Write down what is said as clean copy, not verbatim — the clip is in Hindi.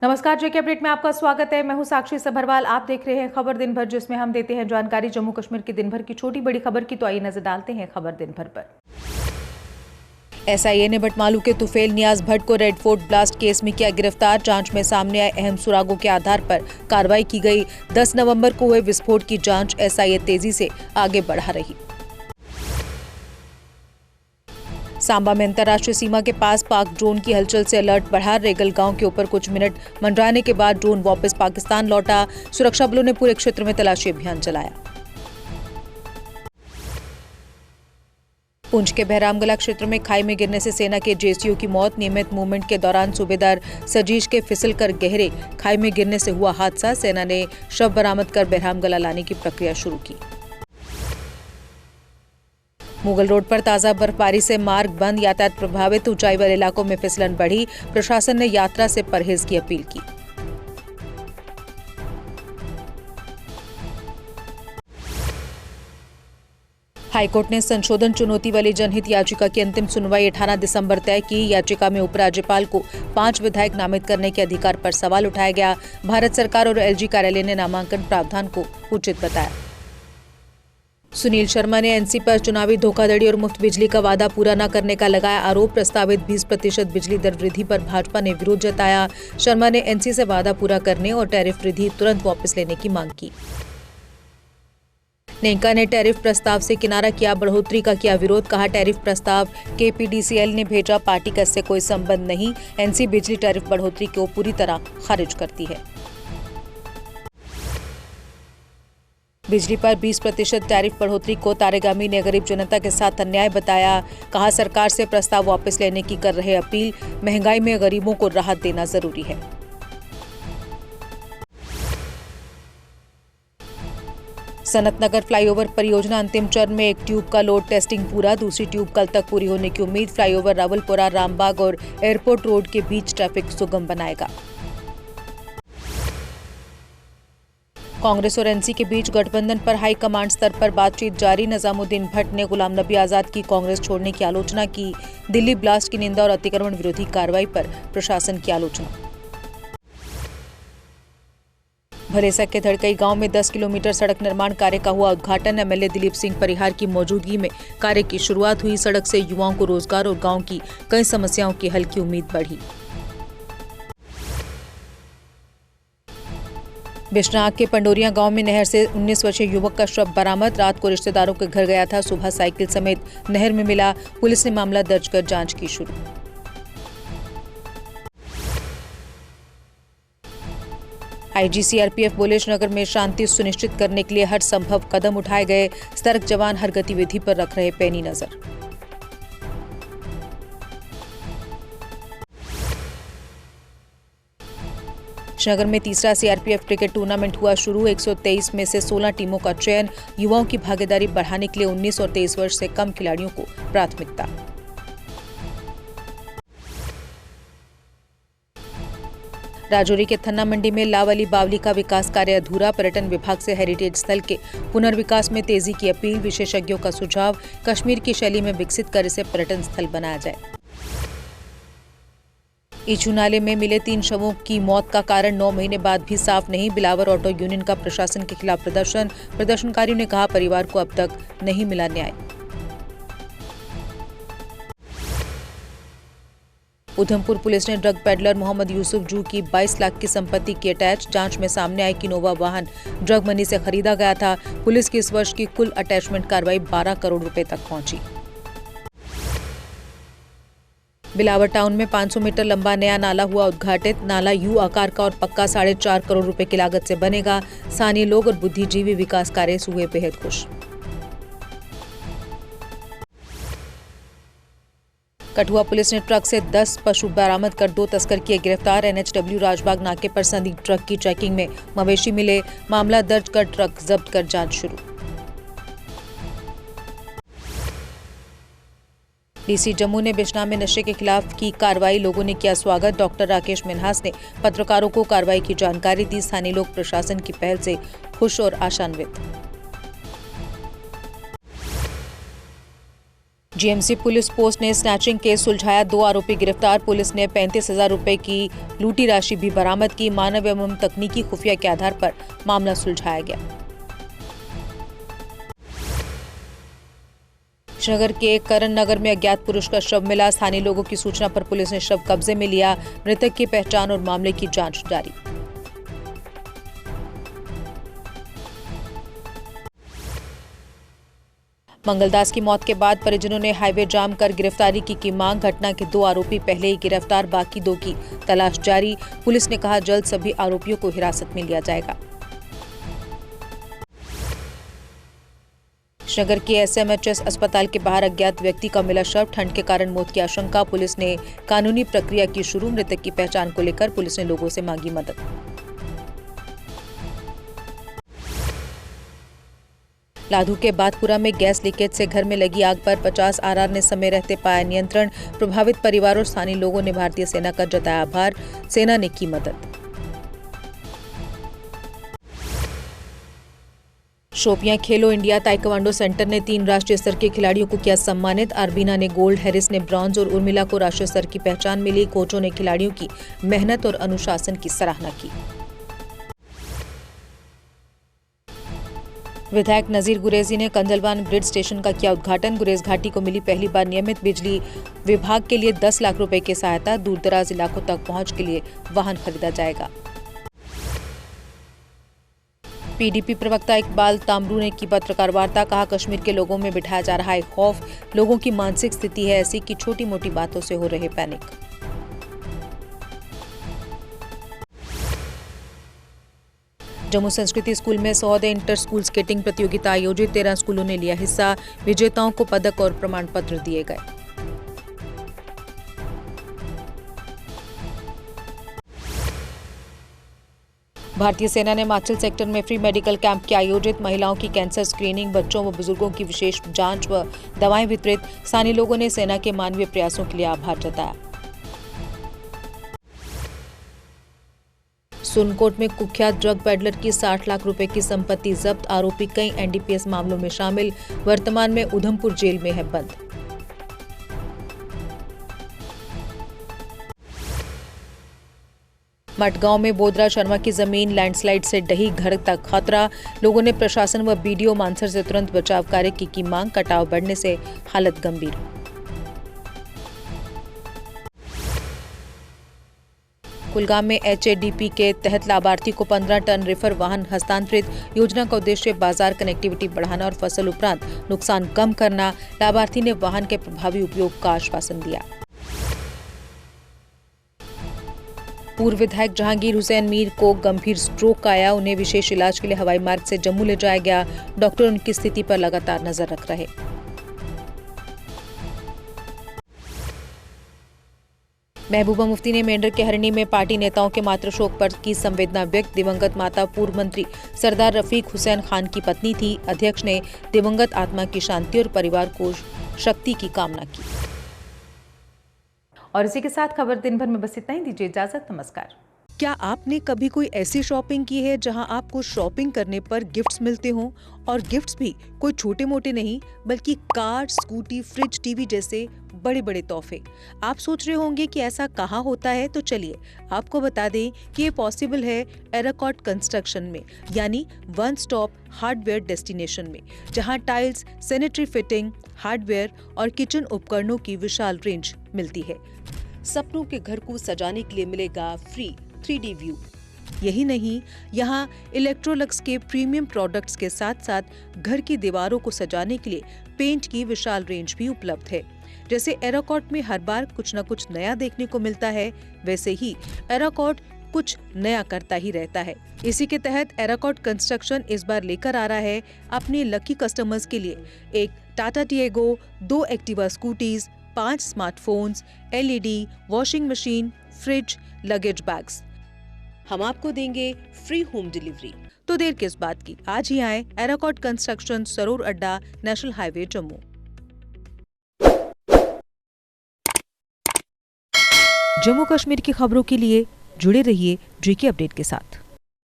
नमस्कार, जेके अपडेट में आपका स्वागत है। मैं हूं साक्षी सभरवाल। आप देख रहे हैं खबर दिन भर, जिसमें हम देते हैं जानकारी जम्मू कश्मीर की दिन भर की छोटी बड़ी खबर की। तो आइए नजर डालते हैं खबर दिन भर पर। एसआईए ने बटमालू के तुफेल नियाज भट्ट को रेड फोर्ट ब्लास्ट केस में किया गिरफ्तार। जांच में सामने आए अहम सुरागों के आधार पर कार्रवाई की गई। 10 नवंबर को हुए विस्फोट की जांच एसआईए तेजी से आगे बढ़ा रही। सांबा में अंतर्राष्ट्रीय सीमा के पास पाक ड्रोन की हलचल से अलर्ट बढ़ा। रेगल गांव के ऊपर कुछ मिनट मंडराने के बाद ड्रोन वापस पाकिस्तान लौटा। सुरक्षा बलों ने पूरे क्षेत्र में तलाशी अभियान चलाया। पुंछ के बहरामगला क्षेत्र में खाई में गिरने से सेना के जेसीओ की मौत। नियमित मूवमेंट के दौरान सूबेदार सजीश के फिसलकर गहरे खाई में गिरने से हुआ हादसा। सेना ने शव बरामद कर बहरामगला लाने की प्रक्रिया शुरू की। मुगल रोड पर ताजा बर्फबारी से मार्ग बंद, यातायात प्रभावित। ऊंचाई वाले इलाकों में फिसलन बढ़ी। प्रशासन ने यात्रा से परहेज की अपील की। हाईकोर्ट ने संशोधन चुनौती वाली जनहित याचिका की अंतिम सुनवाई 18 दिसंबर तय की। याचिका में उपराज्यपाल को 5 विधायक नामित करने के अधिकार पर सवाल उठाया गया। भारत सरकार और एलजी कार्यालय ने नामांकन प्रावधान को उचित बताया। सुनील शर्मा ने एनसी पर चुनावी धोखाधड़ी और मुफ्त बिजली का वादा पूरा न करने का लगाया आरोप। प्रस्तावित 20% बिजली दर वृद्धि पर भाजपा ने विरोध जताया। शर्मा ने एनसी से वादा पूरा करने और टैरिफ वृद्धि तुरंत वापस लेने की मांग की। नेका ने टैरिफ प्रस्ताव से किनारा किया, बढ़ोतरी का किया विरोध। कहा, टैरिफ प्रस्ताव केपीडीसीएल ने भेजा, पार्टी का इससे कोई संबंध नहीं। एनसी बिजली टैरिफ बढ़ोतरी को पूरी तरह खारिज करती है। बिजली पर 20% टैरिफ बढ़ोतरी को तारेगामी ने गरीब जनता के साथ अन्याय बताया। कहा, सरकार से प्रस्ताव वापस लेने की कर रहे अपील। महंगाई में गरीबों को राहत देना जरूरी है। सनतनगर फ्लाईओवर परियोजना अंतिम चरण में। एक ट्यूब का लोड टेस्टिंग पूरा, दूसरी ट्यूब कल तक पूरी होने की उम्मीद। फ्लाईओवर रावलपुरा, रामबाग और एयरपोर्ट रोड के बीच ट्रैफिक सुगम बनाएगा। कांग्रेस और एनसी के बीच गठबंधन पर हाई कमांड स्तर पर बातचीत जारी। निजामुद्दीन भट्ट ने गुलाम नबी आजाद की कांग्रेस छोड़ने की आलोचना की। दिल्ली ब्लास्ट की निंदा और अतिक्रमण विरोधी कार्रवाई पर प्रशासन की आलोचना। भरेसा के धड़कई गांव में 10 किलोमीटर सड़क निर्माण कार्य का हुआ उद्घाटन। एमएलए दिलीप सिंह परिहार की मौजूदगी में कार्य की शुरुआत हुई। सड़क से युवाओं को रोजगार और गांव की कई समस्याओं के हल की उम्मीद बढ़ी। बिश्नाग के पंडोरिया गांव में नहर से 19 वर्षीय युवक का शव बरामद। रात को रिश्तेदारों के घर गया था, सुबह साइकिल समेत नहर में मिला। पुलिस ने मामला दर्ज कर जांच की शुरू। आईजी सीआरपीएफ बोले, श्रीनगर में शांति सुनिश्चित करने के लिए हर संभव कदम उठाए गए। सतर्क जवान हर गतिविधि पर रख रहे पैनी नजर। श्रीनगर में तीसरा सीआरपीएफ क्रिकेट टूर्नामेंट हुआ शुरू। 123 में से 16 टीमों का चयन। युवाओं की भागीदारी बढ़ाने के लिए 19 और 23 वर्ष से कम खिलाड़ियों को प्राथमिकता। राजौरी के थन्ना मंडी में लावली बावली का विकास कार्य अधूरा। पर्यटन विभाग से हेरिटेज स्थल के पुनर्विकास में तेजी की अपील। विशेषज्ञों का सुझाव, कश्मीर की शैली में विकसित कर इसे पर्यटन स्थल बनाया जाए। इचू नाले में मिले 3 शवों की मौत का कारण 9 महीने बाद भी साफ नहीं। बिलावर ऑटो यूनियन का प्रशासन के खिलाफ प्रदर्शन। प्रदर्शनकारियों ने कहा, परिवार को अब तक नहीं मिला न्याय। उधमपुर पुलिस ने ड्रग पेडलर मोहम्मद यूसुफ जू की 22 लाख की संपत्ति की अटैच। जांच में सामने आया कि इनोवा वाहन ड्रग मनी से खरीदा गया था। पुलिस की इस वर्ष की कुल अटैचमेंट कार्रवाई 12 करोड़ रुपए तक पहुंची। बिलावर टाउन में 500 मीटर लंबा नया नाला हुआ उद्घाटित। नाला यू आकार का और पक्का 4.5 करोड़ रुपए की लागत से बनेगा। स्थानीय लोग और बुद्धिजीवी विकास कार्य से हुए बेहद खुश। कठुआ पुलिस ने ट्रक से 10 पशु बरामद कर 2 तस्कर किए गिरफ्तार। एनएचडब्ल्यू राजबाग नाके पर संदिग्ध ट्रक की चेकिंग में मवेशी मिले। मामला दर्ज कर ट्रक जब्त कर जांच शुरू। डीसी जम्मू ने बिश्नाह में नशे के खिलाफ की कार्रवाई। लोगों ने किया स्वागत। डॉक्टर राकेश मिन्हास ने पत्रकारों को कार्रवाई की जानकारी दी। स्थानीय लोग प्रशासन की पहल से खुश और आशान्वित। जीएमसी पुलिस पोस्ट ने स्नैचिंग केस सुलझाया, 2 आरोपी गिरफ्तार। पुलिस ने 35,000 रुपए की लूटी राशि भी बरामद की। मानव एवं तकनीकी खुफिया के आधार पर मामला सुलझाया गया। श्रीनगर के करण नगर में अज्ञात पुरुष का शव मिला। स्थानीय लोगों की सूचना पर पुलिस ने शव कब्जे में लिया। मृतक की पहचान और मामले की जांच जारी। मंगलदास की मौत के बाद परिजनों ने हाईवे जाम कर गिरफ्तारी की मांग। घटना के 2 आरोपी पहले ही गिरफ्तार, बाकी 2 की तलाश जारी। पुलिस ने कहा जल्द सभी आरोपियों को हिरासत में लिया जाएगा। श्रीनगर के एसएमएचएस अस्पताल के बाहर अज्ञात व्यक्ति का मिला शव, ठंड के कारण मौत की आशंका। पुलिस ने कानूनी प्रक्रिया की शुरू। मृतक की पहचान को लेकर पुलिस ने लोगों से मांगी मदद। लाधू के बादपुरा में गैस लीकेज से घर में लगी आग पर 50 आरआर ने समय रहते पाया नियंत्रण। प्रभावित परिवार और स्थानीय लोगों ने भारतीय सेना का जताया आभार। सेना ने की मदद। शोपियां खेलो इंडिया ताइक्वांडो सेंटर ने 3 राष्ट्रीय स्तर के खिलाड़ियों को किया सम्मानित। अरबीना ने गोल्ड, हैरिस ने ब्रॉन्ज और उर्मिला को राष्ट्रीय स्तर की पहचान मिली। कोचों ने खिलाड़ियों की मेहनत और अनुशासन की सराहना की। विधायक नजीर गुरेजी ने कंजलवान ग्रिड स्टेशन का किया उद्घाटन। गुरेज घाटी को मिली पहली बार नियमित बिजली। विभाग के लिए 10 लाख रुपए की सहायता। दूरदराज इलाकों तक पहुंच के लिए वाहन खरीदा जाएगा। पीडीपी प्रवक्ता इकबाल तामरू ने की पत्रकार वार्ता। कहा कश्मीर के लोगों में बिठाया जा रहा है खौफ। लोगों की मानसिक स्थिति है ऐसी कि छोटी मोटी बातों से हो रहे पैनिक। जम्मू संस्कृति स्कूल में 100 इंटर स्कूल स्केटिंग प्रतियोगिता आयोजित। 13 स्कूलों ने लिया हिस्सा। विजेताओं को पदक और प्रमाण पत्र दिए गए। भारतीय सेना ने हिमाचल सेक्टर में फ्री मेडिकल कैंप किया आयोजित। महिलाओं की कैंसर स्क्रीनिंग, बच्चों व बुजुर्गों की विशेष जांच व दवाएं वितरित। स्थानीय लोगों ने सेना के मानवीय प्रयासों के लिए आभार जताया। सुनकोट में कुख्यात ड्रग पेडलर की 60 लाख रुपए की संपत्ति जब्त। आरोपी कई एनडीपीएस मामलों में शामिल। वर्तमान में उधमपुर जेल में है बंद। मटगांव में बोदरा शर्मा की जमीन लैंडस्लाइड से ढही, घर तक खतरा। लोगों ने प्रशासन व बीडीओ मानसर से तुरंत बचाव कार्य की मांग। कटाव बढ़ने से हालत गंभीर। कुलगाम में एचएडीपी के तहत लाभार्थी को 15 टन रिफर वाहन हस्तांतरित। योजना का उद्देश्य बाजार कनेक्टिविटी बढ़ाना और फसल उपरांत नुकसान कम करना। लाभार्थी ने वाहन के प्रभावी उपयोग का आश्वासन दिया। पूर्व विधायक जहांगीर हुसैन मीर को गंभीर स्ट्रोक आया। उन्हें विशेष इलाज के लिए हवाई मार्ग से जम्मू ले जाया गया। डॉक्टर उनकी स्थिति पर लगातार नजर रख रहे। महबूबा मुफ्ती ने मेंढर के हरणी में पार्टी नेताओं के मातृ शोक पर की संवेदना व्यक्त। दिवंगत माता पूर्व मंत्री सरदार रफीक हुसैन खान की पत्नी थी। अध्यक्ष ने दिवंगत आत्मा की शांति और परिवार को शक्ति की कामना की। और इसी के साथ खबर दिन भर में बस इतना ही। दीजिए इजाजत, नमस्कार। क्या आपने कभी कोई ऐसी शॉपिंग की है जहां आपको शॉपिंग करने पर गिफ्ट्स मिलते हों, और गिफ्ट्स भी कोई छोटे मोटे नहीं बल्कि कार, स्कूटी, फ्रिज, टीवी जैसे बड़े बड़े तोहफे। आप सोच रहे होंगे कि ऐसा कहाँ होता है, तो चलिए आपको बता दें कि ये पॉसिबल है एराकॉट कंस्ट्रक्शन में, यानी वन स्टॉप हार्डवेयर डेस्टिनेशन में, जहां टाइल्स, सैनिटरी फिटिंग, हार्डवेयर और किचन उपकरणों की विशाल रेंज मिलती है। सपनों के घर को सजाने के लिए मिलेगा फ्री 3D व्यू। यही नहीं, यहाँ इलेक्ट्रोलक्स के प्रीमियम प्रोडक्ट्स के साथ साथ घर की दीवारों को सजाने के लिए पेंट की विशाल रेंज भी उपलब्ध है। जैसे एराकॉट में हर बार कुछ न कुछ नया देखने को मिलता है, वैसे ही एराकॉट कुछ नया करता ही रहता है। इसी के तहत एराकॉट कंस्ट्रक्शन इस बार लेकर आ रहा है अपने लकी कस्टमर्स के लिए एक Tata Tiago, 2 Activa scooties, 5 smartphones, LED, washing machine, fridge, luggage bags. हम आपको देंगे फ्री होम डिलीवरी। तो देर किस बात की, आज ही आए एराकॉट कंस्ट्रक्शन, सरोर अड्डा, नेशनल हाईवे, जम्मू। जम्मू कश्मीर की खबरों के लिए जुड़े रहिए GK अपडेट के साथ।